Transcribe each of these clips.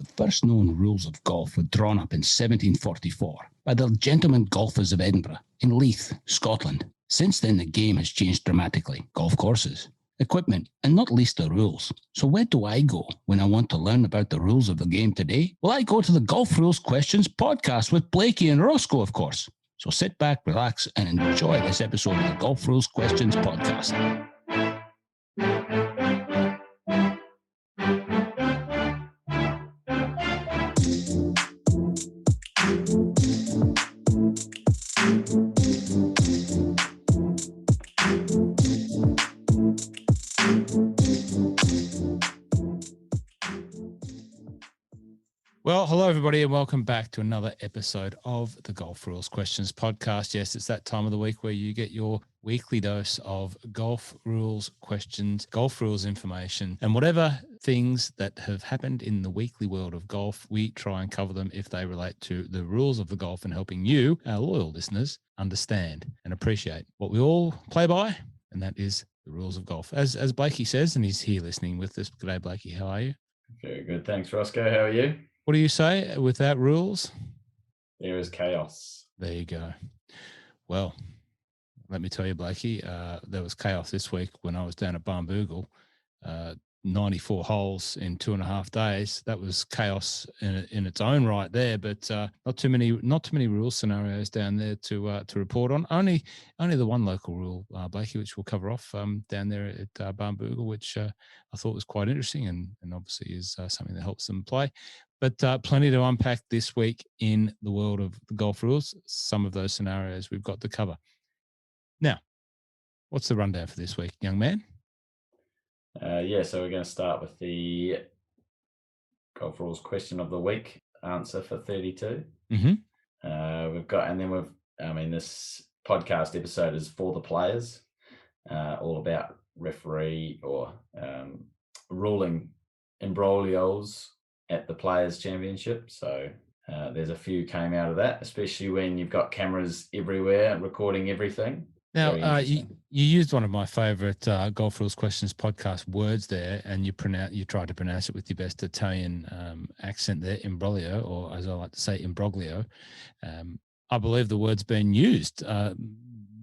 The first known rules of golf were drawn up in 1744 by the Gentlemen Golfers of Edinburgh in Leith, Scotland. Since then, the game has changed dramatically. Golf courses, equipment, and not least the rules. So where do I go when I want to learn about the rules of the game today? Well, I go to the Golf Rules Questions podcast with Blakey and Roscoe, of course. So sit back, relax, and enjoy this episode of the Golf Rules Questions podcast. Well, hello, everybody, and welcome back to another episode of the Golf Rules Questions podcast. Yes, it's that time of the week where you get your weekly dose of golf rules questions, golf rules information, and whatever things that have happened in the weekly world of golf, we try and cover them if they relate to the rules of the golf and helping you, our loyal listeners, understand and appreciate what we all play by, and that is the rules of golf. As Blakey says, and he's here listening with us. G'day, Blakey. How are you? Very good. Thanks, Roscoe. How are you? What do you say? Without rules, there is chaos. There you go. Well, let me tell you, Blakey, there was chaos this week when I was down at Barnbougle. 94 holes in 2.5 days. That was chaos in its own right there, but not too many rule scenarios down there to report on. Only the one local rule, Blakey, which we'll cover off down there at Barnbougle, which I thought was quite interesting and obviously is something that helps them play. But plenty to unpack this week in the world of the golf rules. Some of those scenarios we've got to cover. Now, what's the rundown for this week, young man? So we're going to start with the golf rules question of the week answer for 32. Mm-hmm. This podcast episode is for the players, all about referee or ruling imbroglios at the Players Championship. So there's a few came out of that, especially when you've got cameras everywhere recording everything. Now, you used one of my favourite Golf Rules Questions podcast words there, and you tried to pronounce it with your best Italian accent there, imbroglio, or as I like to say, imbroglio. I believe the word's been used.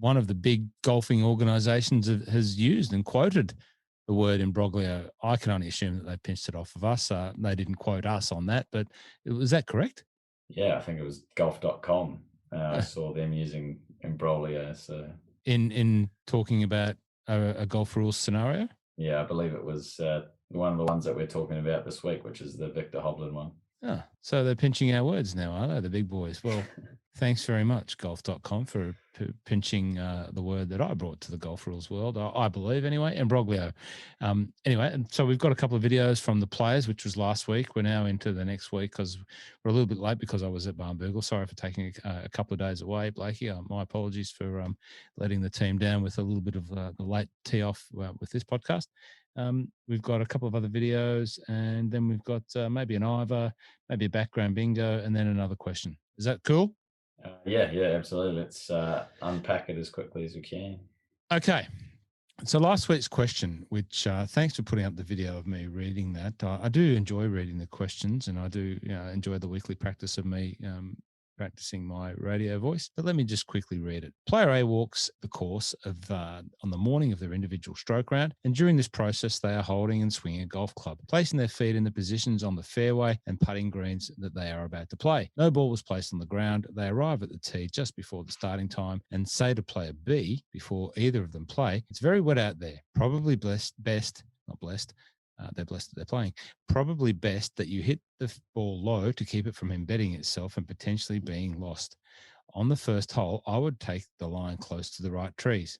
One of the big golfing organisations has used and quoted the word imbroglio. I can only assume that they pinched it off of us. They didn't quote us on that, but was that correct? Yeah, I think it was golf.com. I saw them using imbroglio. So in talking about a golf rules scenario? Yeah, I believe it was one of the ones that we're talking about this week, which is the Victor Hovland one. Oh, so they're pinching our words now, are they, the big boys? Well, thanks very much, golf.com, for pinching the word that I brought to the golf rules world, I believe anyway, imbroglio. Anyway, and so we've got a couple of videos from the players, which was last week. We're now into the next week because we're a little bit late because I was at Barnbougle. Sorry for taking a couple of days away, Blakey. My apologies for letting the team down with a little bit of the late tee off with this podcast. We've got a couple of other videos, and then we've got maybe an Ivor, maybe a background bingo, and then another question. Is that cool? Yeah, absolutely. Let's unpack it as quickly as we can. Okay. So last week's question, which thanks for putting up the video of me reading that. I do enjoy reading the questions, and I do enjoy the weekly practice of me practicing my radio voice, but let me just quickly read it. Player A walks the course on the morning of their individual stroke round, and during this process they are holding and swinging a golf club, placing their feet in the positions on the fairway and putting greens that they are about to play. No ball was placed on the ground. They arrive at the tee just before the starting time and say to player B, before either of them play, "It's very wet out there. Probably they're blessed that they're playing. Probably best that you hit the ball low to keep it from embedding itself and potentially being lost. On the first hole, I would take the line close to the right trees.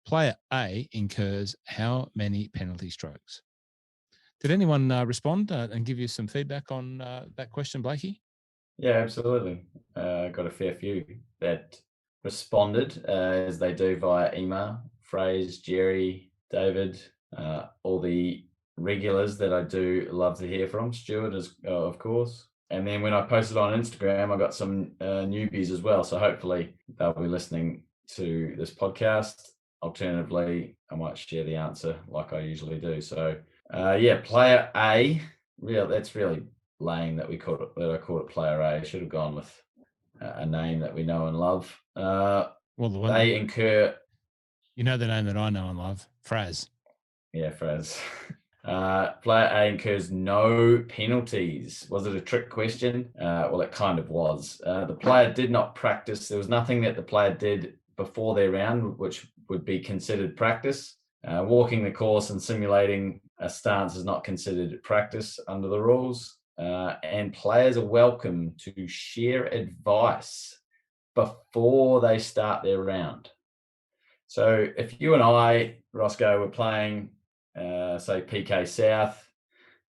Player A incurs how many penalty strokes?" Did anyone respond and give you some feedback on that question, Blakey? Yeah, absolutely. Got a fair few that responded as they do via email. Phrase, Jerry, David, all the regulars that I do love to hear from. Stuart, of course. And then when I posted on Instagram, I got some newbies as well. So hopefully they'll be listening to this podcast. Alternatively, I might share the answer like I usually do. So player A, that's really lame that I called it player A. I should have gone with a name that we know and love. They incur. You know the name that I know and love, Fraz. Yeah, Fraz. Player A incurs no penalties. Was it a trick question? Well, it kind of was. The player did not practice. There was nothing that the player did before their round, which would be considered practice. Walking the course and simulating a stance is not considered practice under the rules. And players are welcome to share advice before they start their round. So if you and I, Roscoe, were playing, say, PK South,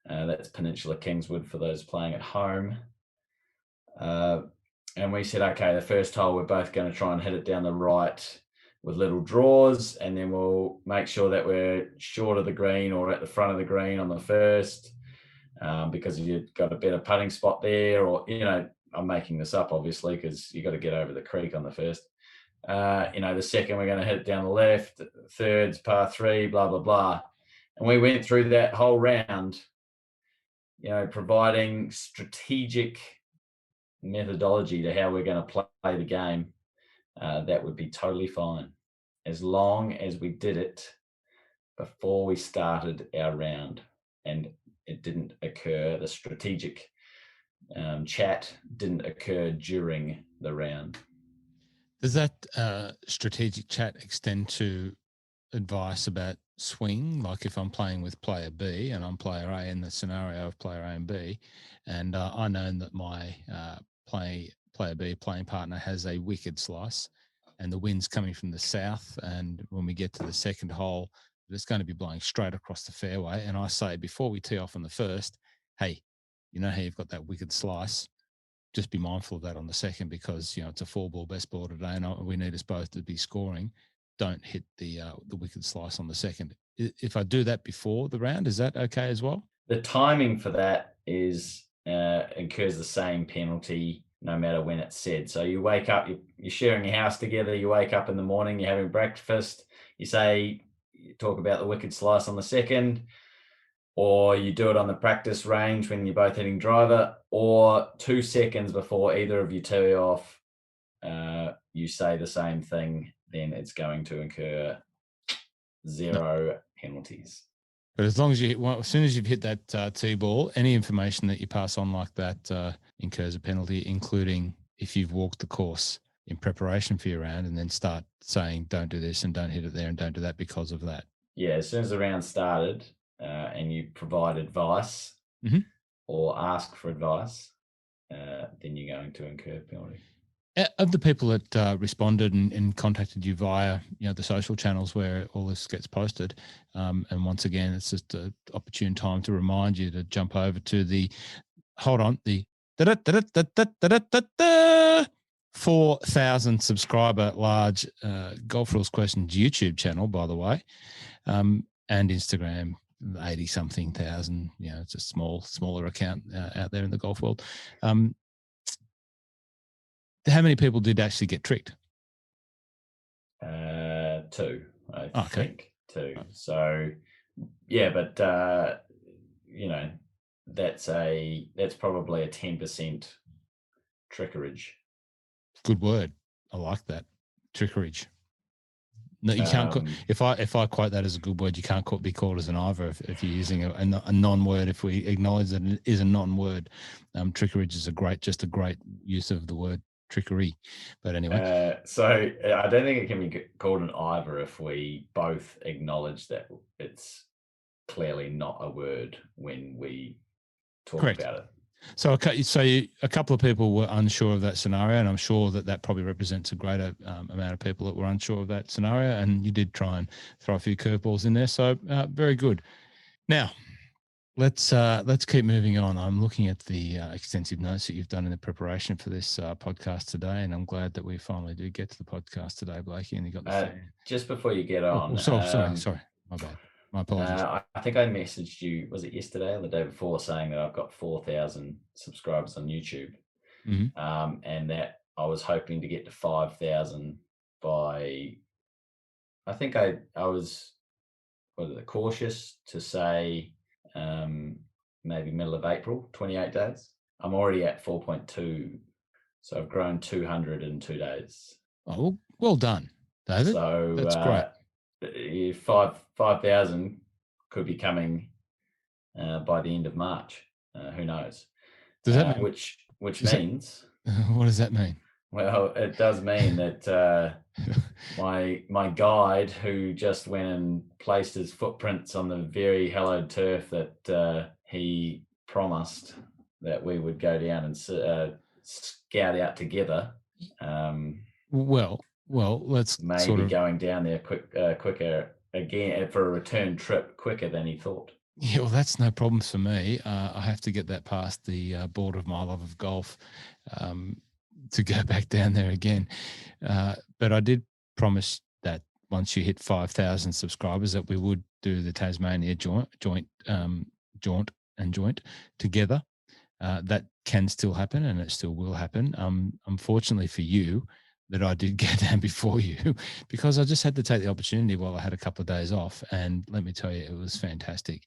that's Peninsula Kingswood for those playing at home, and we said, okay, the first hole, we're both going to try and hit it down the right with little draws, and then we'll make sure that we're short of the green or at the front of the green on the first, because you've got a better putting spot there, or, I'm making this up, obviously, because you've got to get over the creek on the first. The second, we're going to hit it down the left, thirds, par 3, blah, blah, blah. And we went through that whole round, providing strategic methodology to how we're going to play the game. That would be totally fine, as long as we did it before we started our round and it didn't occur, the strategic chat didn't occur during the round. Does that strategic chat extend to advice about swing? Like if I'm playing with player B and I'm player A in the scenario of player A and B, and I know that my player B playing partner has a wicked slice and the wind's coming from the south, and when we get to the second hole, it's going to be blowing straight across the fairway. And I say, before we tee off on the first, hey, you know how you've got that wicked slice? Just be mindful of that on the second, because it's a 4-ball best ball today, and we need us both to be scoring. Don't hit the wicked slice on the second. If I do that before the round, is that okay as well? The timing for that incurs the same penalty no matter when it's said. So you wake up, you're sharing your house together, you wake up in the morning, you're having breakfast, you talk about the wicked slice on the second, or you do it on the practice range when you're both hitting driver, or 2 seconds before either of you tee off, you say the same thing, then it's going to incur 0 penalties. But as soon as you've hit that tee ball, any information that you pass on like that incurs a penalty, including if you've walked the course in preparation for your round and then start saying, don't do this and don't hit it there and don't do that because of that. Yeah, as soon as the round started and you provide advice or ask for advice, then you're going to incur penalty. Of the people that responded and contacted you via the social channels where all this gets posted, and once again, it's just an opportune time to remind you to jump over to the 4,000 subscriber large Golf Rules Questions YouTube channel, by the way, and Instagram 80-something thousand. It's a smaller account out there in the golf world. How many people did actually get tricked? 2, I think. 2. Right. So, yeah, but that's probably a 10% trickerage. Good word. I like that. Trickerage. No, you can't. If I quote that as a good word, you can't be called as an either if you're using a non-word. If we acknowledge that it is a non-word, trickerage is a great use of the word trickery. But anyway, so I don't think it can be called an either if we both acknowledge that it's clearly not a word when we talk about it. So a couple of people were unsure of that scenario, and I'm sure that probably represents a greater amount of people that were unsure of that scenario, and you did try and throw a few curveballs in there. So very good. Now, let's keep moving on. I'm looking at the extensive notes that you've done in the preparation for this podcast today, and I'm glad that we finally do get to the podcast today, Blakey. And you got the just before you get on. Sorry, my bad. My apologies. I think I messaged you, was it yesterday or the day before, saying that I've got 4,000 subscribers on YouTube, and that I was hoping to get to 5,000 by. I think I was cautious to say maybe middle of April, 28 days. I'm already at 4.2. So I've grown 200 in 2 days. Oh, well done, David. So that's great. 5,000 could be coming by the end of March. Who knows? Does that mean? Which means. What does that mean? Well, it does mean that my guide, who just went and placed his footprints on the very hallowed turf that he promised that we would go down and scout out together. Well, let's maybe going down there quicker again for a return trip quicker than he thought. Yeah, well, that's no problem for me. I have to get that past the border of my love of golf to go back down there again. But I did promise that once you hit 5,000 subscribers, that we would do the Tasmania jaunt together. That can still happen, and it still will happen. Unfortunately for you, that I did get down before you, because I just had to take the opportunity while I had a couple of days off. And let me tell you, it was fantastic.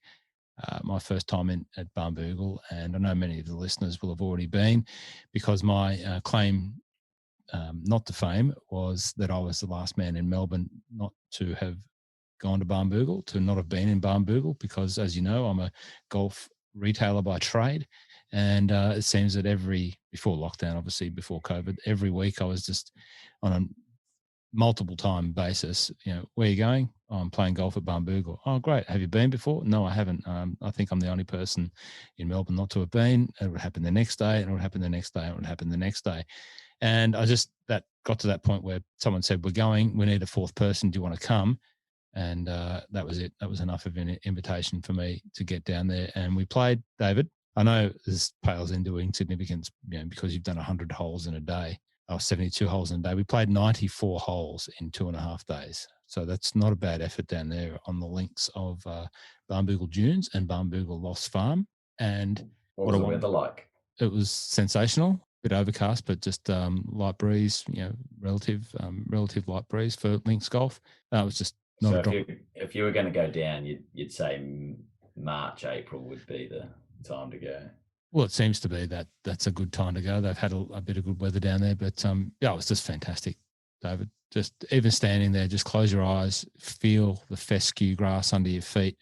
My first time at Barnbougle, and I know many of the listeners will have already been, because my claim not to fame was that I was the last man in Melbourne not to have gone to Barnbougle, to not have been in Barnbougle, because, as you know, I'm a golf retailer by trade. And it seems that before lockdown, obviously before COVID, every week I was just on a multiple time basis, where are you going? Oh, I'm playing golf at Barnbougle. Oh, great. Have you been before? No, I haven't. I think I'm the only person in Melbourne not to have been. It would happen the next day, and it would happen the next day, and it would happen the next day. And that got to that point where someone said, we're going, we need a fourth person. Do you want to come? And that was it. That was enough of an invitation for me to get down there. And we played, David. I know this pales into insignificance, because you've done 100 holes in a day. 72 holes in a day. We played 94 holes in 2.5 days. So that's not a bad effort down there on the links of Barnbougle Dunes and Barnbougle Lost Farm. And what was the weather like? It was sensational. Bit overcast, but just light breeze, relative light breeze for links golf. It was just not a drop. If you were going to go down, you'd say March, April would be the time to go. Well, it seems to be that's a good time to go. They've had a bit of good weather down there, but it was just fantastic, David. Just even standing there, just close your eyes, feel the fescue grass under your feet,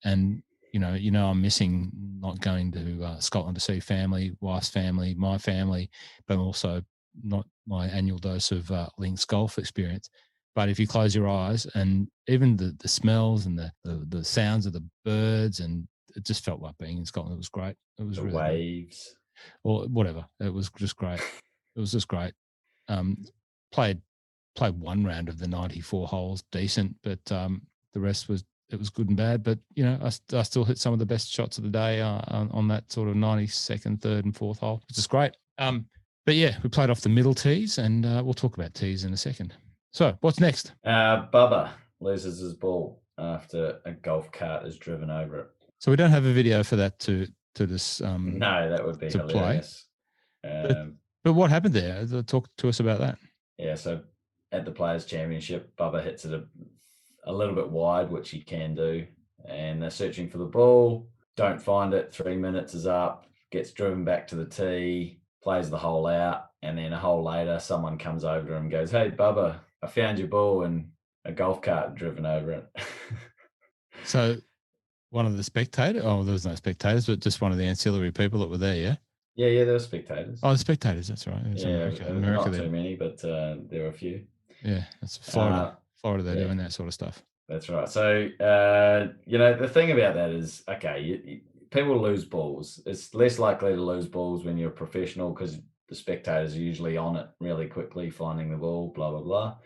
and I'm missing not going to Scotland to see family, wife's family, my family, but also not my annual dose of links golf experience. But if you close your eyes, and even the smells and the sounds of the birds, and it just felt like being in Scotland. It was great. It was really waves, good. Or whatever. It was just great. It was just great. Played one round of the 94 holes, decent, but the rest was good and bad. But I still hit some of the best shots of the day on that sort of 92nd, third, and fourth hole, which is great. But yeah, we played off the middle tees, and we'll talk about tees in a second. So what's next? Bubba loses his ball after a golf cart has driven over it. So we don't have a video for that to just no, that would be hilarious. But what happened there? Talk to us about that. Yeah, so at the Players' Championship, Bubba hits it a little bit wide, which he can do, and they're searching for the ball, don't find it. 3 minutes is up, gets driven back to the tee, plays the hole out, and then a hole later, someone comes over to him and goes, "Hey, Bubba, I found your ball," and a golf cart driven over it. So one of the spectators, there was no spectators, but just one of the ancillary people that were there, yeah? Yeah, there were spectators. Oh, the spectators, that's right. It's America, not too many, but there were a few. Yeah, that's Florida. Florida, they're doing that sort of stuff. That's right. So, the thing about that is, okay, people lose balls. It's less likely to lose balls when you're a professional, because the spectators are usually on it really quickly, finding the ball, blah, blah, blah.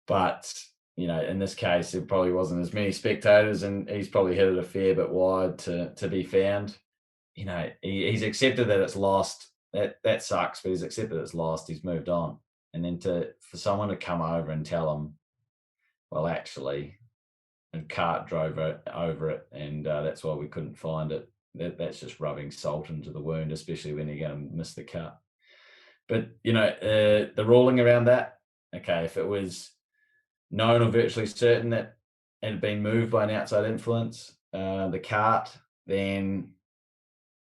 But, in this case, there probably wasn't as many spectators, and he's probably hit it a fair bit wide to be found. He's accepted that it's lost. That sucks, but he's accepted it's lost. He's moved on. And then for someone to come over and tell him, well, actually, a cart drove over it, and that's why we couldn't find it. That's just rubbing salt into the wound, especially when you're going to miss the cut. But, the ruling around that, okay, if it was known or virtually certain that it had been moved by an outside influence, the cart, then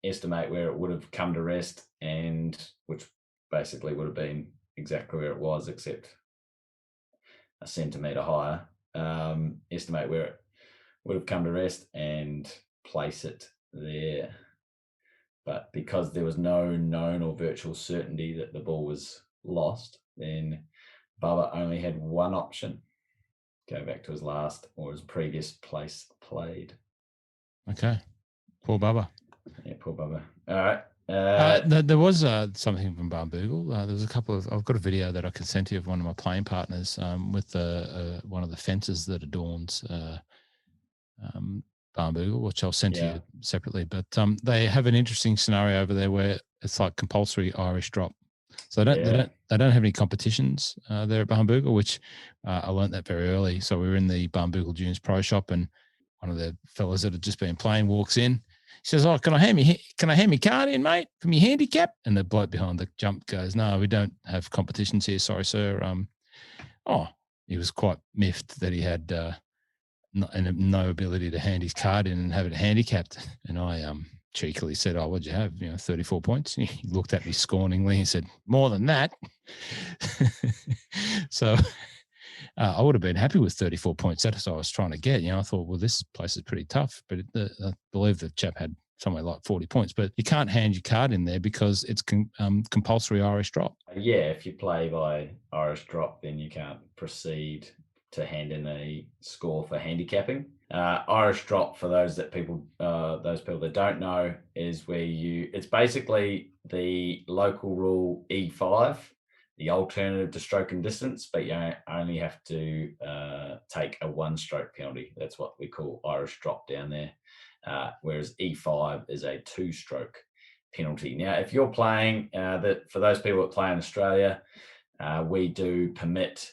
estimate where it would have come to rest, and which basically would have been exactly where it was, except a centimetre higher. Estimate where it would have come to rest and place it there. But because there was no known or virtual certainty that the ball was lost, then Bubba only had one option: go back to his last or his previous place played. Okay. Poor Bubba. Yeah, poor Bubba. All right. There was something from Barnbougle. There's a couple of. I've got a video that I can send to you of one of my playing partners with one of the fences that adorns Barnbougle, which I'll send to you separately. But they have an interesting scenario over there where it's like compulsory Irish drop. So they don't have any competitions there at Barnbougle, which I learnt that very early. So we were in the Barnbougle Dunes Pro Shop, and one of the fellas that had just been playing walks in. He says, "Oh, can I hand me card in, mate, from your handicap?" And the bloke behind the jump goes, "No, we don't have competitions here. Sorry, sir." He was quite miffed that he had no ability to hand his card in and have it handicapped. And I cheekily said, "Oh, what'd you have? 34 points." He looked at me scorningly and said, "More than that." So I would have been happy with 34 points. That's what I was trying to get. I thought, well, this place is pretty tough. But I believe the chap had somewhere like 40 points. But you can't hand your card in there because it's compulsory Irish drop. Yeah, if you play by Irish drop, then you can't proceed to hand in a score for handicapping. Irish drop, for those people that don't know, is where it's basically the local rule E5, the alternative to stroke and distance, but you only have to take a one-stroke penalty. That's what we call Irish drop down there, whereas E5 is a two-stroke penalty. Now, if you're playing, for those people that play in Australia, we do permit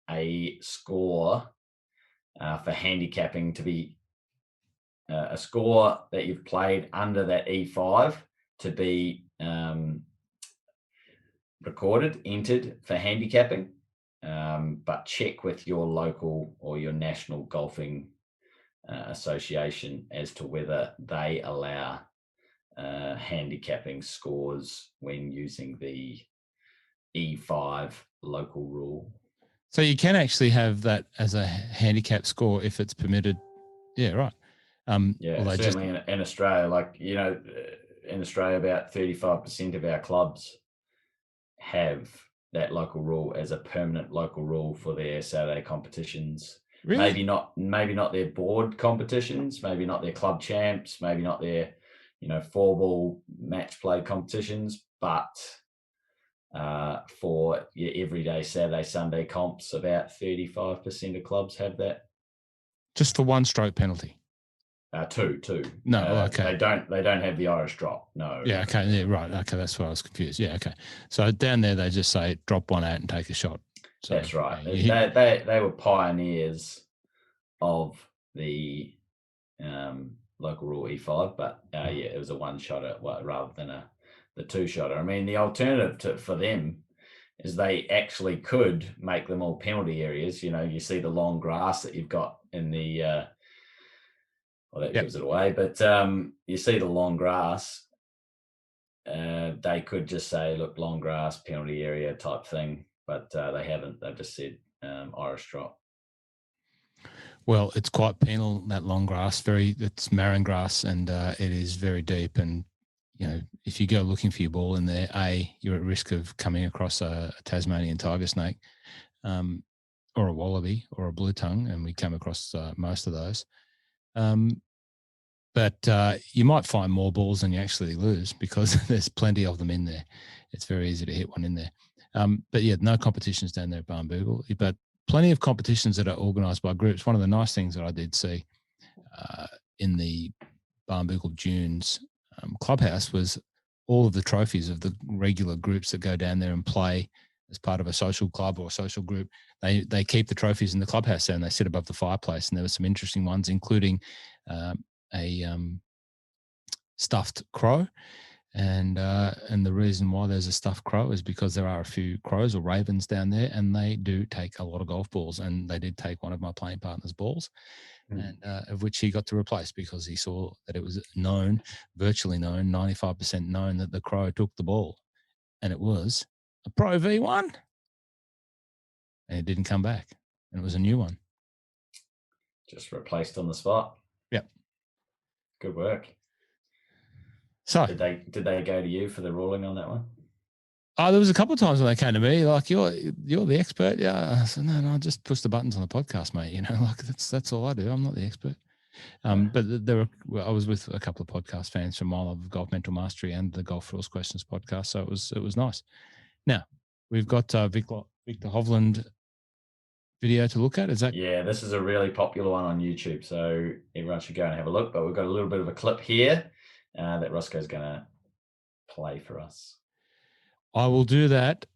a score for handicapping to be a score that you've played under that E5 to be recorded, entered for handicapping, but check with your local or your national golfing association as to whether they allow handicapping scores when using the E5 local rule. So you can actually have that as a handicap score if it's permitted. Yeah, right. Certainly in Australia, in Australia, about 35% of our clubs have that local rule as a permanent local rule for their Saturday competitions. Really? Maybe not their board competitions, maybe not their club champs, maybe not their, 4-ball match play competitions, but for your everyday Saturday, Sunday comps, about 35% of clubs have that. Just for one stroke penalty? Two. No, okay. They don't have the Irish drop. No. Yeah, okay. Yeah, right. Okay, that's why I was confused. Yeah, okay. So down there, they just say drop one out and take a shot. So, that's right. They were pioneers of the local rule E5, but it was a one-shotter rather than the two-shotter. I mean, the alternative for them is they actually could make them all penalty areas. You see the long grass that you've got in the that gives it away, but you see the long grass. They could just say, look, long grass, penalty area type thing, but they haven't. They've just said Irish drop. Well, it's quite penal, that long grass. It's marron grass, and it is very deep. And if you go looking for your ball in there, you're at risk of coming across a Tasmanian tiger snake, or a wallaby, or a blue tongue, and we come across most of those. But you might find more balls than you actually lose because there's plenty of them in there. It's very easy to hit one in there. But yeah, no competitions down there at Barnbougle, but plenty of competitions that are organised by groups. One of the nice things that I did see in the Barnbougle Dunes clubhouse was all of the trophies of the regular groups that go down there and play as part of a social club or a social group. They keep the trophies in the clubhouse there and they sit above the fireplace. And there were some interesting ones, including a stuffed crow and the reason why there's a stuffed crow is because there are a few crows or ravens down there, and they do take a lot of golf balls, and they did take one of my playing partner's balls, and of which he got to replace because he saw that it was known, virtually known, 95% known that the crow took the ball, and it was a Pro V1, and it didn't come back, and it was a new one. Just replaced on the spot. Yep. Good work. So did they go to you for the ruling on that one? Oh, there was a couple of times when they came to me, like, you're the expert. Yeah. I said, no, I just push the buttons on the podcast, mate. You know, like that's all I do. I'm not the expert. But I was with a couple of podcast fans from My Love of Golf Mental Mastery and the Golf Rules Questions podcast. So it was nice. Now we've got Victor Hovland video to look at. Is that? Yeah, this is a really popular one on YouTube. So everyone should go and have a look, but we've got a little bit of a clip here that Roscoe's going to play for us. I will do that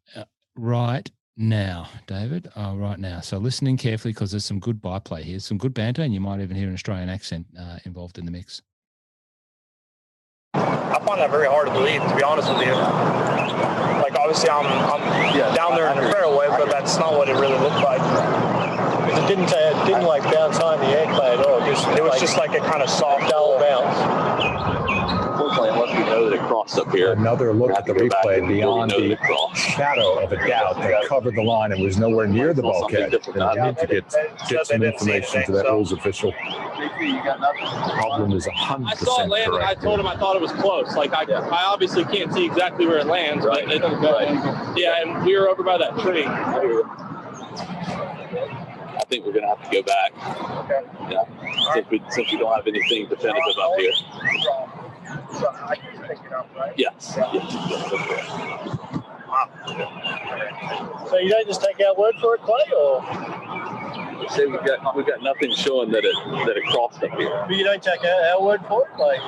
right now, David. Right now. So listening carefully because there's some good byplay here, some good banter, and you might even hear an Australian accent involved in the mix. I find that very hard to believe, to be honest with you. Like, obviously, I'm down there in the fairway, but that's not what it really looked like. It didn't like bounce on the egg play at all. It was just like a kind of soft dull bounce. Unfortunately, unless we know that it crossed up here. Another look at the replay beyond the shadow of a doubt that covered the line and was nowhere near the bulkhead. And I need to get some information to that rules official. Problem is 100% I saw it land and I told him I thought it was close. Like, I obviously can't see exactly where it lands, but yeah, and we were over by that tree. I think we're going to have to go back. Okay. Yeah, since we don't have anything definitive up here. So I can pick it up, right? Yes. Wow. So you don't just take our word for it, Clay, or? Say we've got nothing showing that it crossed up here. But you don't take our word for it, Clay.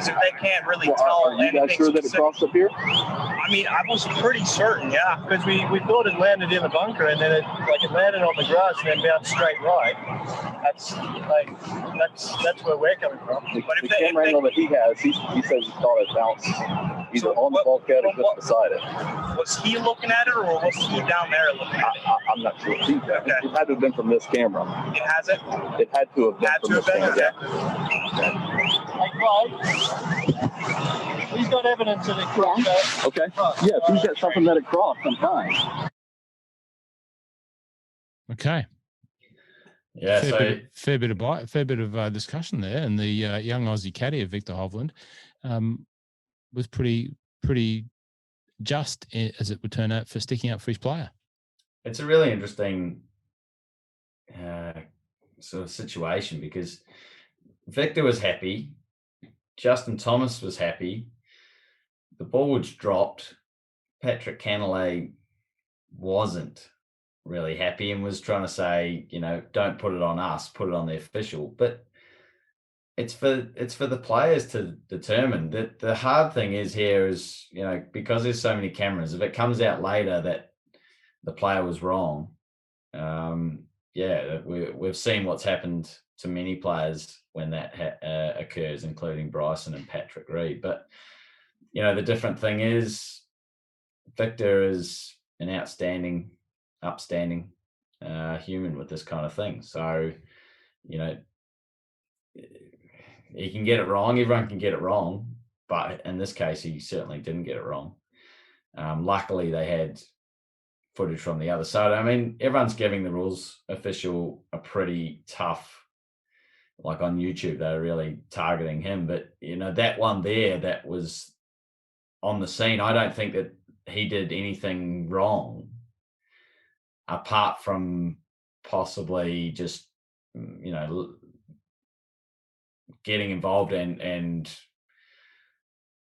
So they can't really tell Are you anything guys sure that it crossed up here? I mean, I was pretty certain, yeah. Because we thought it landed in the bunker, and then it landed on the grass and then bounced straight right. That's where we're coming from. But if the camera angle that he has, he says he thought it bounced either on the bulkhead or just beside it. Was he looking at it, or was he down there looking at it? I'm not sure. It had to have been from this camera. It hasn't? It had to have been from this camera. Hey, Clay, he's got evidence that it crossed. Okay. Yeah, if he's got something that it crossed, I'm fine. Okay. Yeah, fair bit of discussion there, and the young Aussie caddy of Victor Hovland was pretty just, as it would turn out, for sticking up for his player. It's a really interesting sort of situation because Victor was happy, Justin Thomas was happy, the ball was dropped, Patrick Cantlay wasn't really happy and was trying to say, don't put it on us, put it on the official. But it's for the players to determine. That the hard thing is here is, because there's so many cameras, if it comes out later that the player was wrong, we've seen what's happened to many players when that occurs, including Bryson and Patrick Reed. But, the different thing is Victor is an upstanding human with this kind of thing. So, he can get it wrong. Everyone can get it wrong. But in this case, he certainly didn't get it wrong. Luckily, they had footage from the other side. I mean, everyone's giving the rules official a pretty tough, like on YouTube, they're really targeting him. But, that one there that was on the scene, I don't think that he did anything wrong apart from possibly just, getting involved and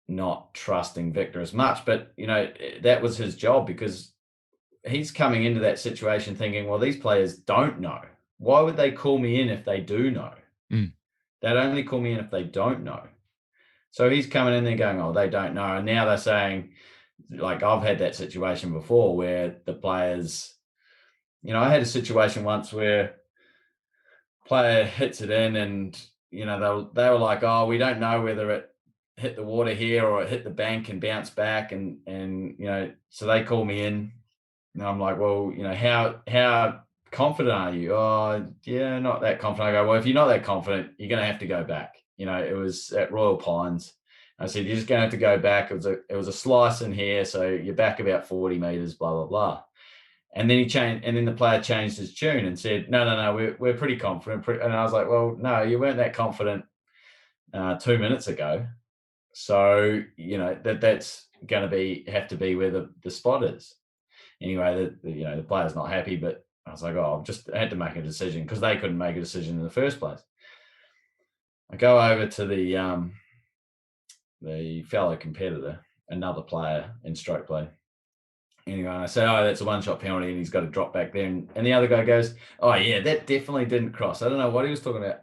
not trusting Victor as much. But, that was his job because he's coming into that situation thinking, well, these players don't know. Why would they call me in if they do know? They'd only call me in if they don't know. So he's coming in there going, oh, they don't know. And now they're saying, like, I've had that situation before where the players, I had a situation once where player hits it in and, they were like, oh, we don't know whether it hit the water here or it hit the bank and bounce back, and so they call me in, and I'm like, well, how confident are you? Oh, yeah, not that confident. I go, well, if you're not that confident, you're going to have to go back. It was at Royal Pines. I said, you're just going to have to go back. It was a slice in here, so you're back about 40 meters, blah, blah, blah. And then he changed, and then the player changed his tune and said, no, we're pretty confident. And I was like, well, no, you weren't that confident 2 minutes ago. So, that's going to have to be where the spot is. Anyway, the player's not happy, but I was like, I had to make a decision because they couldn't make a decision in the first place. I go over to the fellow competitor, another player in stroke play. Anyway, I say, that's a one-shot penalty, and he's got to drop back there. And the other guy goes, oh, yeah, that definitely didn't cross. I don't know what he was talking about.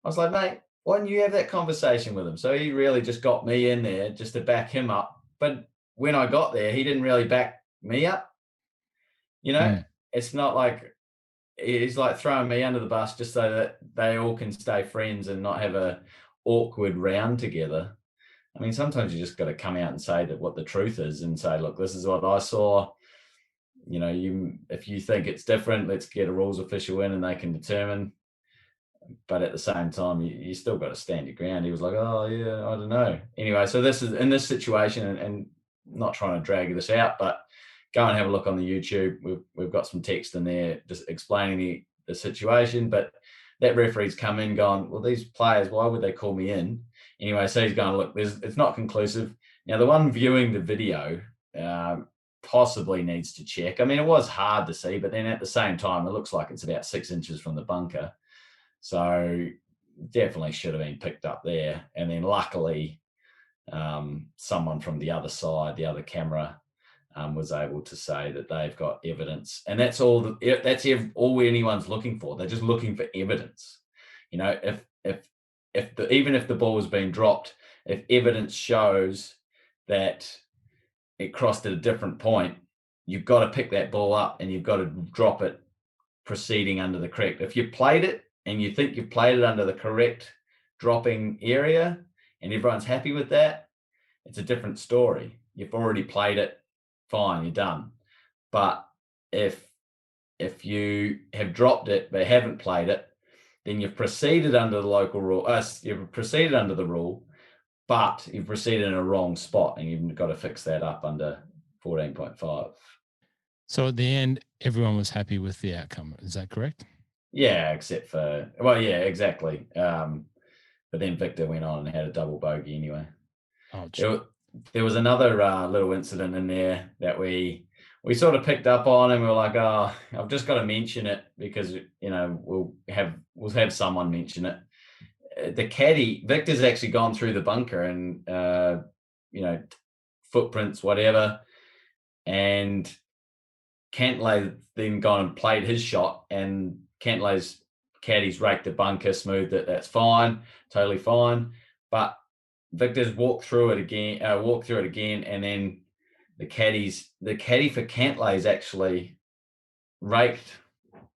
I was like, mate, why didn't you have that conversation with him? So he really just got me in there just to back him up. But when I got there, he didn't really back me up. It's not like he's like throwing me under the bus just so that they all can stay friends and not have a awkward round together. I mean, sometimes you just got to come out and say that what the truth is and say, look, this is what I saw. If you think it's different, let's get a rules official in and they can determine. But at the same time, you still got to stand your ground. He was like, oh, yeah, I don't know. Anyway, so this is in this situation, and not trying to drag this out, but go and have a look on the YouTube. We've got some text in there just explaining the situation. But that referee's come in going, well, these players, why would they call me in? Anyway, so he's going, look, it's not conclusive. Now, the one viewing the video possibly needs to check. I mean, it was hard to see, but then at the same time, it looks like it's about 6 inches from the bunker. So definitely should have been picked up there. And then luckily, someone from the other side, the other camera, was able to say that they've got evidence. And that's all anyone's looking for. They're just looking for evidence. Even if the ball has been dropped, if evidence shows that it crossed at a different point, you've got to pick that ball up and you've got to drop it proceeding under the correct. If you played it and you think you've played it under the correct dropping area and everyone's happy with that, it's a different story. You've already played it, fine, you're done. But if you have dropped it but haven't played it, then you've proceeded under the local rule. You've proceeded under the rule, but you've proceeded in a wrong spot, and you've got to fix that up under 14.5. So at the end, everyone was happy with the outcome. Is that correct? Yeah, except for, well, yeah, exactly. But then Victor went on and had a double bogey anyway. Oh, there was another little incident in there that we sort of picked up on, and we were like, oh, I've just got to mention it because, we'll have someone mention it. The caddy, Victor's actually gone through the bunker and, footprints, whatever. And Cantlay then gone and played his shot, and Cantlay's caddies raked the bunker, smoothed it. That's fine, totally fine. But Victor's walked through it again, and then the caddy for Cantlay's actually raked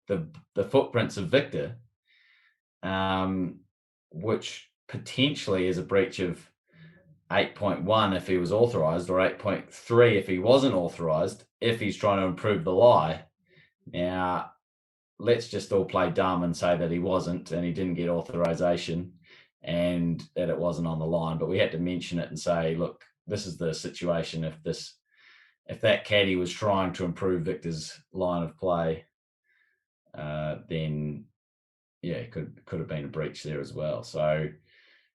the footprints of Victor, which potentially is a breach of 8.1 if he was authorised, or 8.3 if he wasn't authorised, if he's trying to improve the lie. Now, let's just all play dumb and say that he wasn't and he didn't get authorisation and that it wasn't on the line. But we had to mention it and say, look, this is the situation. If that caddy was trying to improve Victor's line of play, then yeah, it could have been a breach there as well. So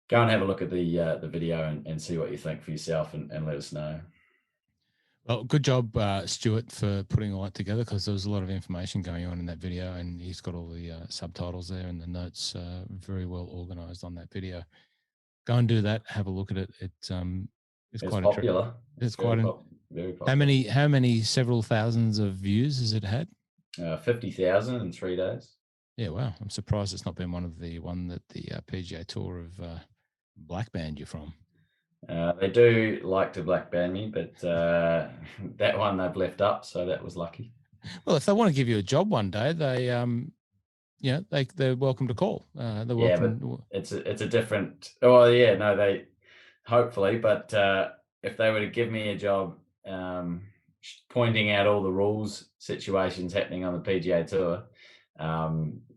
go and have a look at the video and see what you think for yourself and let us know. Well, good job, Stuart, for putting all that together, because there was a lot of information going on in that video, and he's got all the subtitles there and the notes very well organised on that video. Go and do that. Have a look at it. It's quite popular. It's quite very popular. How many several thousands of views has it had? 50,000 in 3 days. Yeah, wow. I'm surprised it's not been one that the PGA Tour have black banned you from. They do like to black ban me, but that one they've left up, so that was lucky. Well, if they want to give you a job one day, they're welcome to call. They're welcome. But it's a different. Oh yeah, no, they hopefully. But if they were to give me a job pointing out all the rules situations happening on the PGA Tour,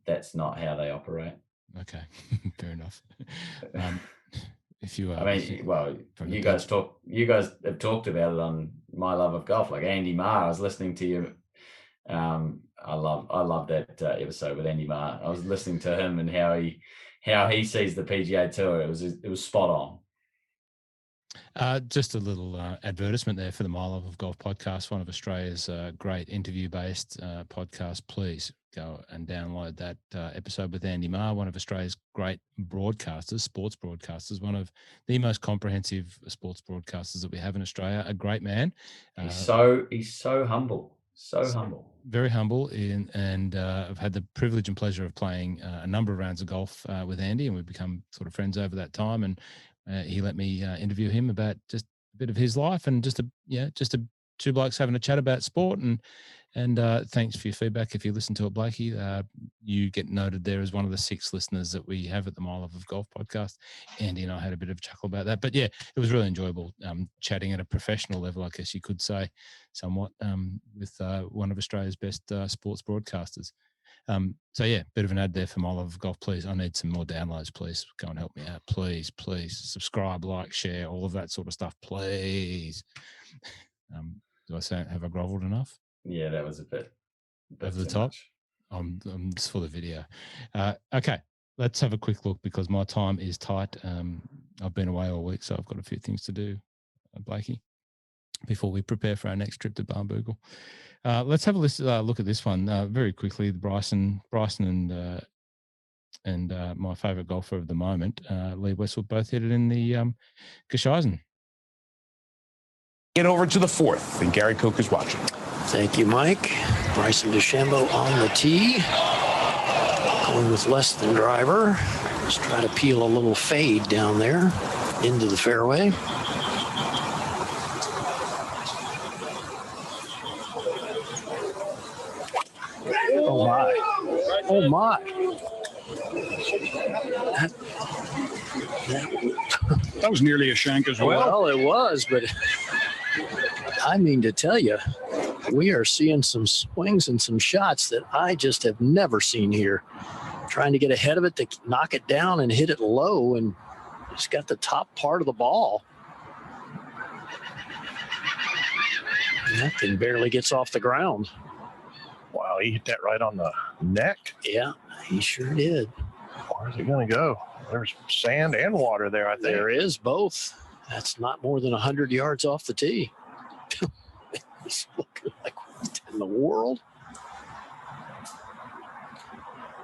that's not how they operate. Okay, fair enough. If you, I mean, well, you guys have talked about it on My Love of Golf, like Andy Marr. I was listening to you. I love that episode with Andy Marr. I was listening to him and how he sees the PGA Tour. It was spot on. Just a little advertisement there for the My Love of Golf podcast, one of Australia's great interview-based podcasts. Please go and download that episode with Andy Marr, one of Australia's great broadcasters, sports broadcasters, one of the most comprehensive sports broadcasters that we have in Australia. A great man. He's so humble. So humble. Very humble. And I've had the privilege and pleasure of playing a number of rounds of golf with Andy, and we've become sort of friends over that time. And he let me interview him about just a bit of his life and just two blokes having a chat about sport. And thanks for your feedback. If you listen to it, Blakey, you get noted there as one of the 6 listeners that we have at the My Love of Golf podcast. Andy and I had a bit of a chuckle about that. But yeah, it was really enjoyable chatting at a professional level, I guess you could say, somewhat, with one of Australia's best sports broadcasters. So yeah, bit of an ad there for My Love of Golf. Please, I need some more downloads. Please go and help me out. Please subscribe, like, share, all of that sort of stuff. Please. Do I say, have I groveled enough? Yeah, that was a bit over the top. I'm just for the video. Okay, let's have a quick look because my time is tight. I've been away all week, so I've got a few things to do, Blakey, before we prepare for our next trip to Barnbougle. Let's have a look at this one very quickly. Bryson and my favourite golfer of the moment, Lee Westwood, both hit it in the Gescheisen. Get over to the 4th, and Gary Cook is watching. Thank you, Mike. Bryson DeChambeau on the tee. Going with less than driver. Let's try to peel a little fade down there into the fairway. Oh, my. Oh, my. That was nearly a shank as well. Well, it was, but I mean to tell you, we are seeing some swings and some shots that I just have never seen here. Trying to get ahead of it to knock it down and hit it low, and it's got the top part of the ball. And that thing barely gets off the ground. Wow, he hit that right on the neck. Yeah, he sure did. Where's it going to go? There's sand and water there, I think. There is both. That's not more than 100 yards off the tee. He's looking like, what in the world?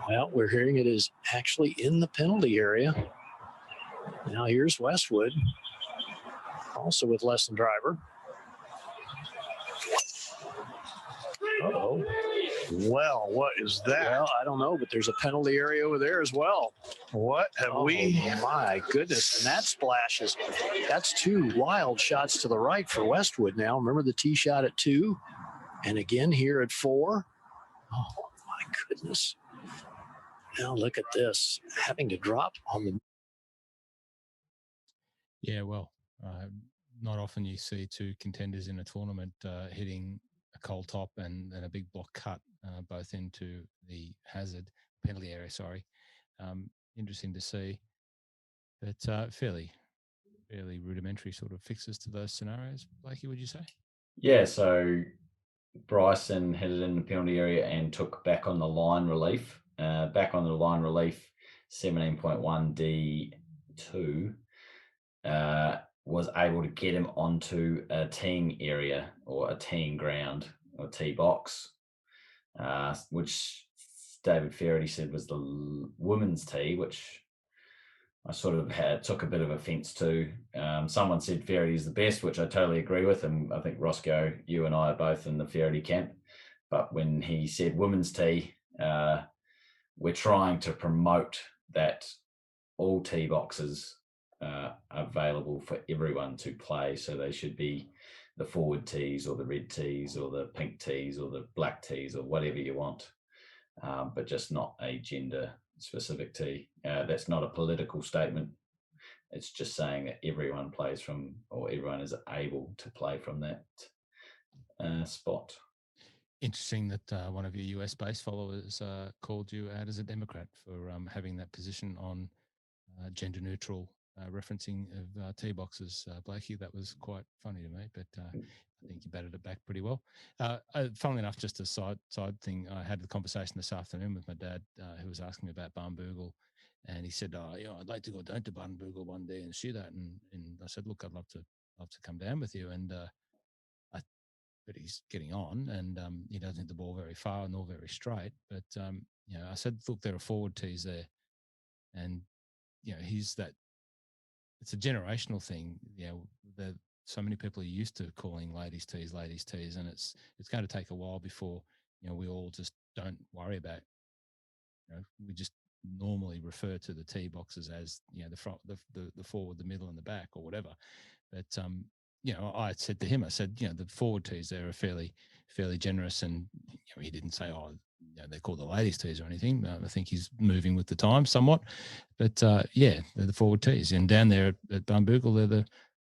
Well, we're hearing it is actually in the penalty area. Now here's Westwood, also with less than driver. Uh-oh. Well, what is that? Well, I don't know, but there's a penalty area over there as well. What have we? My goodness. And that splash that's 2 wild shots to the right for Westwood now. Remember the tee shot at 2 and again here at 4. Oh, my goodness. Now look at this. Having to drop on the. Yeah, well, not often you see 2 contenders in a tournament hitting a cold top and a big block cut both into the penalty area. Interesting to see, but fairly rudimentary sort of fixes to those scenarios. Blakey, would you say? Yeah, so Bryson hit it in the penalty area and took back on the line relief. 17.1 D2 was able to get him onto a teeing area or a teeing ground or tee box, which David Faraday said was the women's tee, which I sort of took a bit of offence to. Someone said Faraday is the best, which I totally agree with, and I think Roscoe, you and I are both in the Faraday camp. But when he said women's tee, we're trying to promote that all tee boxes available for everyone to play. So they should be the forward tees or the red tees or the pink tees or the black tees or whatever you want, but just not a gender specific tee. That's not a political statement. It's just saying that everyone plays from, or everyone is able to play from that spot. Interesting that one of your US-based followers called you out as a Democrat for having that position on gender-neutral referencing of tee boxes, Blakey. That was quite funny to me, but I think you batted it back pretty well. Funnily enough, just a side thing, I had the conversation this afternoon with my dad, who was asking me about Barnbougle, and he said, "Oh, yeah, I'd like to go down to Barnbougle one day and see that." And I said, "Look, I'd love to come down with you." And but he's getting on, and he doesn't hit the ball very far nor very straight. But I said, "Look, there are forward tees there," and he's that. It's a generational thing. So many people are used to calling ladies tees, and it's going to take a while before we all just don't worry about. We just normally refer to the tee boxes as the front, the forward, the middle, and the back, or whatever. But I said to him, I said, the forward tees there are fairly generous, and he didn't say, oh, they're called the ladies tees or anything. I think he's moving with the times somewhat, but they're the forward tees. And down there at Barnbougle, they're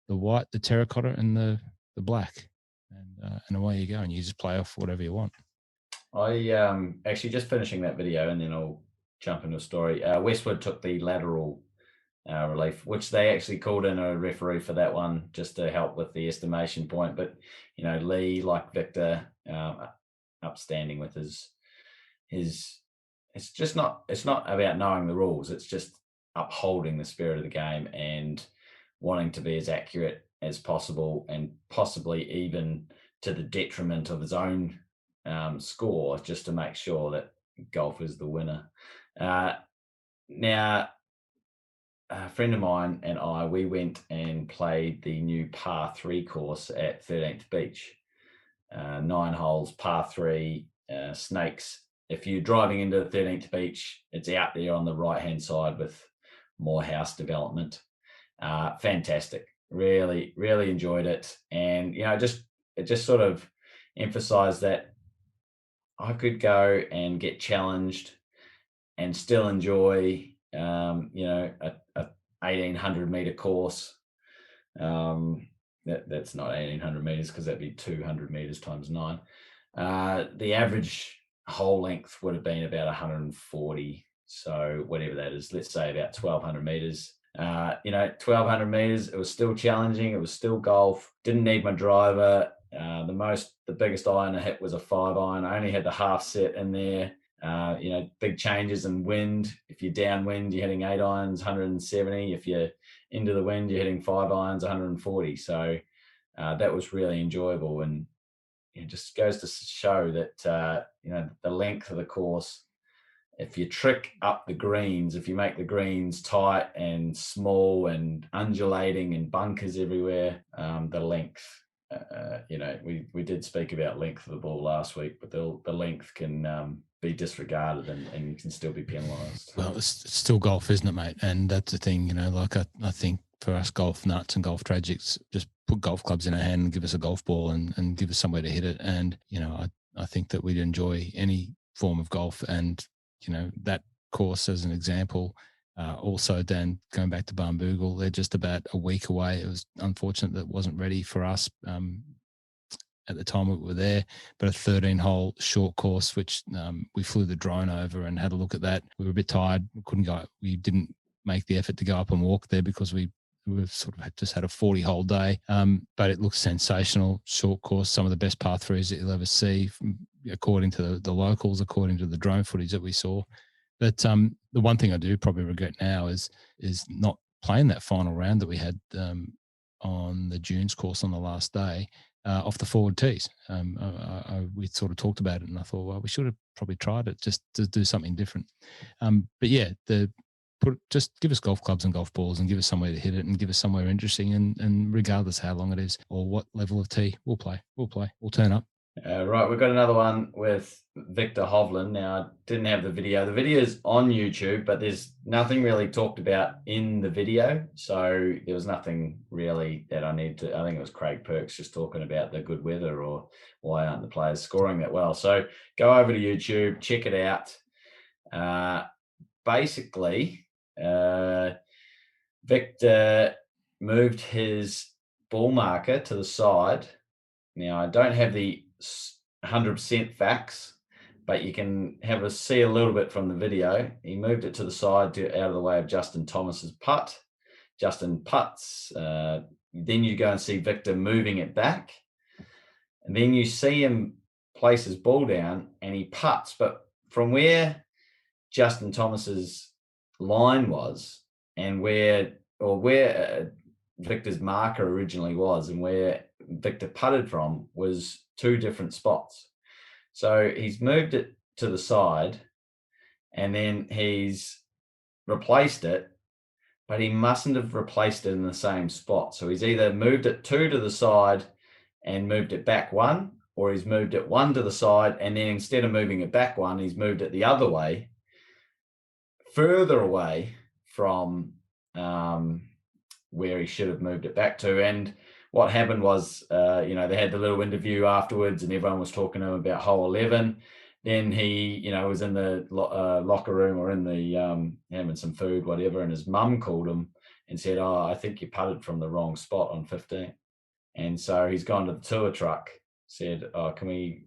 the white, the terracotta, and the black, and away you go, and you just play off whatever you want. I actually just finishing that video, and then I'll jump into a story. Westwood took the lateral relief, which they actually called in a referee for that one just to help with the estimation point. But Lee, like Victor, upstanding with his. It's not about knowing the rules. It's just upholding the spirit of the game and wanting to be as accurate as possible, and possibly even to the detriment of his own score, just to make sure that golf is the winner. Now, a friend of mine and I, we went and played the new par 3 course at 13th Beach. 9 holes, par 3, snakes. If you're driving into 13th Beach, it's out there on the right-hand side with more house development. Fantastic. Really, really enjoyed it. And, it just sort of emphasized that I could go and get challenged and still enjoy, a 1,800 meter course. That's not 1,800 meters, because that'd be 200 meters times 9. The average hole length would have been about 140. So whatever that is, let's say about 1,200 meters. 1,200 meters, it was still challenging. It was still golf. Didn't need my driver. The biggest iron I hit was a 5-iron. I only had the half set in there. Big changes in wind. If you're downwind, you're hitting 8 irons, 170. If you're into the wind, you're hitting 5 irons, 140. So that was really enjoyable, and it just goes to show that the length of the course. If you trick up the greens, if you make the greens tight and small and undulating and bunkers everywhere, the length. We did speak about length of the ball last week, but the length can be disregarded and you can still be penalised. Well, it's still golf, isn't it, mate? And that's the thing, I think for us golf nuts and golf tragics, just put golf clubs in our hand and give us a golf ball and give us somewhere to hit it. And, I think that we'd enjoy any form of golf. And, that course as an example, also, Dan, going back to Barnbougle, they're just about a week away. It was unfortunate that it wasn't ready for us at the time we were there, but a 13-hole short course, which we flew the drone over and had a look at that. We were a bit tired. We didn't make the effort to go up and walk there because we've sort of just had a 40-hole day. But it looks sensational. Short course, some of the best par 3s that you'll ever see, according to the locals, according to the drone footage that we saw. But the one thing I do probably regret now is not playing that final round that we had on the Dunes course on the last day off the forward tees. We sort of talked about it, and I thought, well, we should have probably tried it just to do something different. But yeah, just give us golf clubs and golf balls and give us somewhere to hit it and give us somewhere interesting, and regardless how long it is or what level of tee, we'll play. We'll turn up. Right, we've got another one with Victor Hovland. Now, I didn't have the video. The video is on YouTube, but there's nothing really talked about in the video. So there was nothing really that I need to. I think it was Craig Perks just talking about the good weather or why aren't the players scoring that well. So go over to YouTube, check it out. Basically, Victor moved his ball marker to the side. Now, I don't have the 100% facts, but you can see a little bit from the video. He moved it to the side out of the way of Justin Thomas's putt. Justin putts. Then you go and see Victor moving it back. And then you see him place his ball down and he putts. But from where Justin Thomas's line was and where Victor's marker originally was and where Victor putted from was two different spots. So he's moved it to the side and then he's replaced it, but he mustn't have replaced it in the same spot. So he's either moved it 2 to the side and moved it back 1, or he's moved it 1 to the side and then instead of moving it back 1, he's moved it the other way, further away from where he should have moved it back to. And what happened was, they had the little interview afterwards and everyone was talking to him about hole 11. Then he, was in the locker room or in the having some food, whatever, and his mum called him and said, "Oh, I think you putted from the wrong spot on 15." And so he's gone to the tour truck, said, "Oh, can we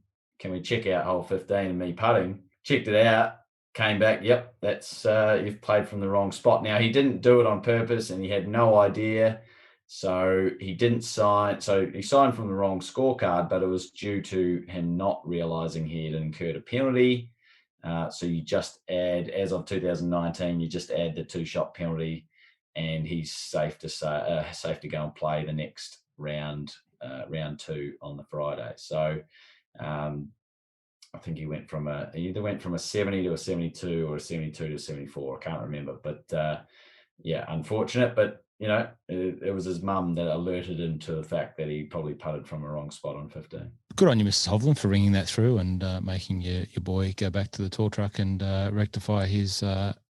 check out hole 15 and me putting?" Checked it out, came back, "Yep, that's you've played from the wrong spot." Now, he didn't do it on purpose and he had no idea. So he didn't sign. So he signed from the wrong scorecard, but it was due to him not realizing he had incurred a penalty. So you just add, as of 2019, you just add the 2-shot penalty, and he's safe to go and play the next round, round 2 on the Friday. So I think he either went from a 70 to a 72 or a 72 to 74. I can't remember, but unfortunate. But it was his mum that alerted him to the fact that he probably putted from a wrong spot on 15. Good on you, Mrs. Hovland, for ringing that through and making your boy go back to the tour truck and rectify his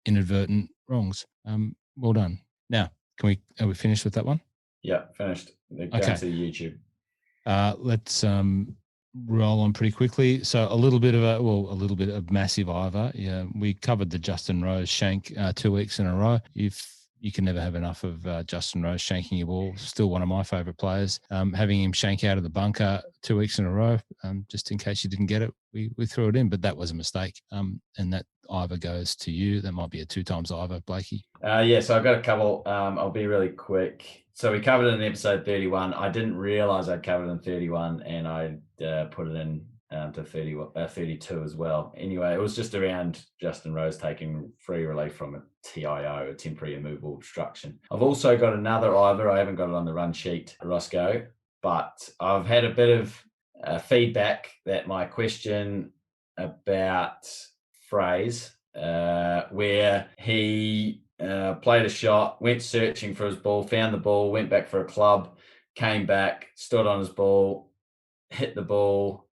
inadvertent wrongs. Well done. Now, are we finished with that one? Yeah, finished. Go to YouTube. Let's roll on pretty quickly. So a little bit of massive Ivor. Yeah, we covered the Justin Rose shank 2 weeks in a row. You can never have enough of Justin Rose shanking your ball. Still one of my favourite players. Having him shank out of the bunker 2 weeks in a row, just in case you didn't get it, we threw it in, but that was a mistake. And that Ivor goes to you. That might be a 2 times Ivor, Blakey. So I've got a couple. I'll be really quick. So we covered it in episode 31. I didn't realise I'd covered it in 31, and I put it in to 32 as well. Anyway, it was just around Justin Rose taking free relief from a TIO, a temporary immovable obstruction. I've also got another Ivor. I haven't got it on the run sheet, Roscoe, but I've had a bit of feedback that my question about Fraze, where he played a shot, went searching for his ball, found the ball, went back for a club, came back, stood on his ball, hit the ball,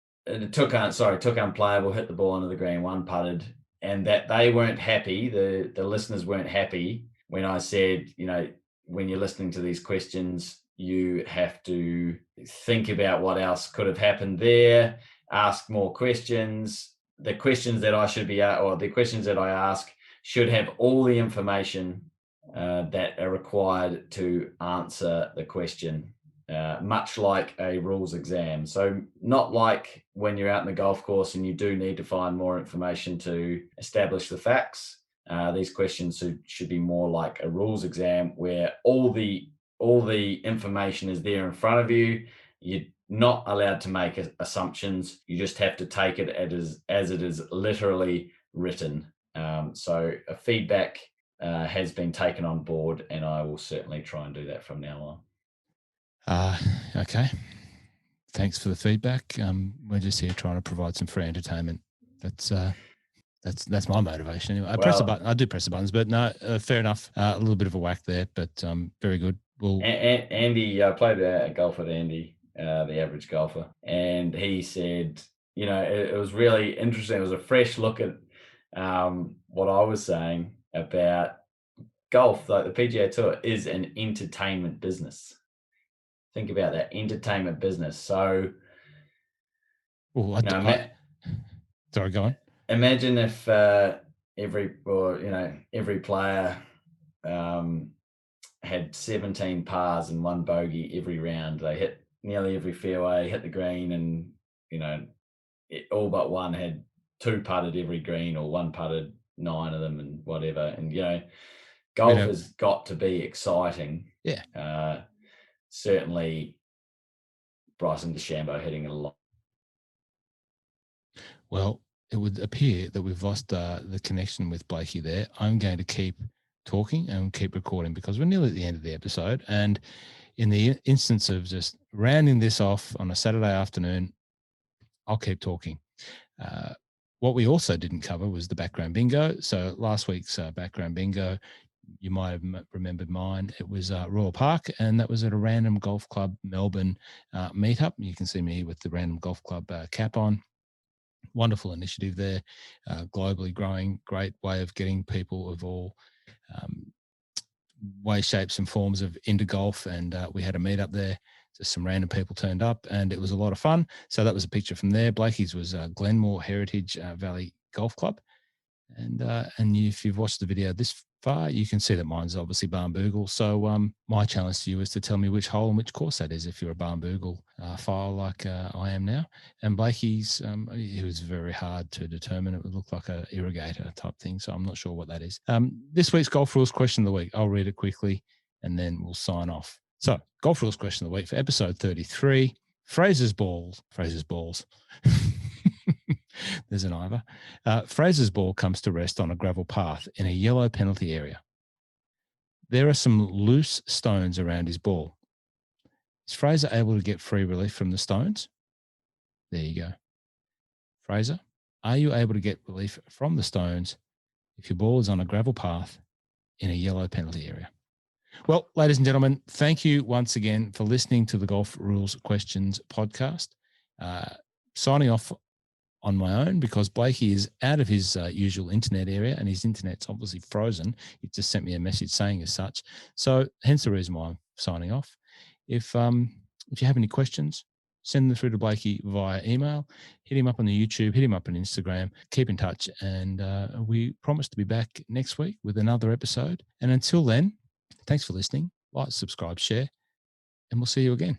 took unplayable, hit the ball onto the green, 1 putted, and that they weren't happy. The listeners weren't happy when I said, when you're listening to these questions, you have to think about what else could have happened there, ask more questions. The questions that the questions that I ask should have all the information that are required to answer the question. Much like a rules exam. So not like when you're out in the golf course and you do need to find more information to establish the facts. These questions should be more like a rules exam where all the information is there in front of you. You're not allowed to make assumptions. You just have to take it as it is literally written. So a feedback has been taken on board, and I will certainly try and do that from now on. Okay. Thanks for the feedback. We're just here trying to provide some free entertainment. That's my motivation anyway. I do press the buttons, but no, fair enough. A little bit of a whack there, but very good. Andy, I played a golf with Andy, the average golfer, and he said, it was really interesting. It was a fresh look at what I was saying about golf. Like the PGA Tour is an entertainment business. Think about that, entertainment business. So, sorry, go on. Imagine if every player had 17 pars and 1 bogey every round. They hit nearly every fairway, hit the green, and all but one had 2 putted every green, or 1 putted 9 of them, and whatever. And golf has got to be exciting. Yeah. Certainly, Bryson DeChambeau hitting a lot. Well, it would appear that we've lost the connection with Blakey there. I'm going to keep talking and keep recording because we're nearly at the end of the episode. And in the instance of just rounding this off on a Saturday afternoon, I'll keep talking. What we also didn't cover was the background bingo. So last week's background bingo, you might have remembered mine. It was Royal Park, and that was at a Random Golf Club Melbourne meetup. You can see me with the Random Golf Club cap on. Wonderful initiative there, globally growing, great way of getting people of all ways, shapes and forms of into golf. And we had a meetup there. Just some random people turned up, and it was a lot of fun. So that was a picture from there. Blakey's was Glenmore Heritage Valley Golf Club. And if you've watched the video this far, you can see that mine's obviously Barnbougle. So my challenge to you is to tell me which hole and which course that is if you're a Barnbougle file like I am now. And Blakey's, it was very hard to determine. It would look like an irrigator type thing, so I'm not sure what that is. This week's Golf Rules question of the week. I'll read it quickly, and then we'll sign off. So, Golf Rules question of the week for episode 33. Fraser's balls. There's an Ivor. Fraser's ball comes to rest on a gravel path in a yellow penalty area. There are some loose stones around his ball. Is Fraser able to get free relief from the stones? There you go. Fraser, are you able to get relief from the stones if your ball is on a gravel path in a yellow penalty area? Well, ladies and gentlemen, thank you once again for listening to the Golf Rules Questions podcast. Signing off on my own because Blakey is out of his usual internet area, and his internet's obviously frozen. He just sent me a message saying as such. So hence the reason why I'm signing off. If you have any questions, send them through to Blakey via email. Hit him up on the YouTube, hit him up on Instagram. Keep in touch, and we promise to be back next week with another episode. And until then, thanks for listening. Like, subscribe, share, and we'll see you again.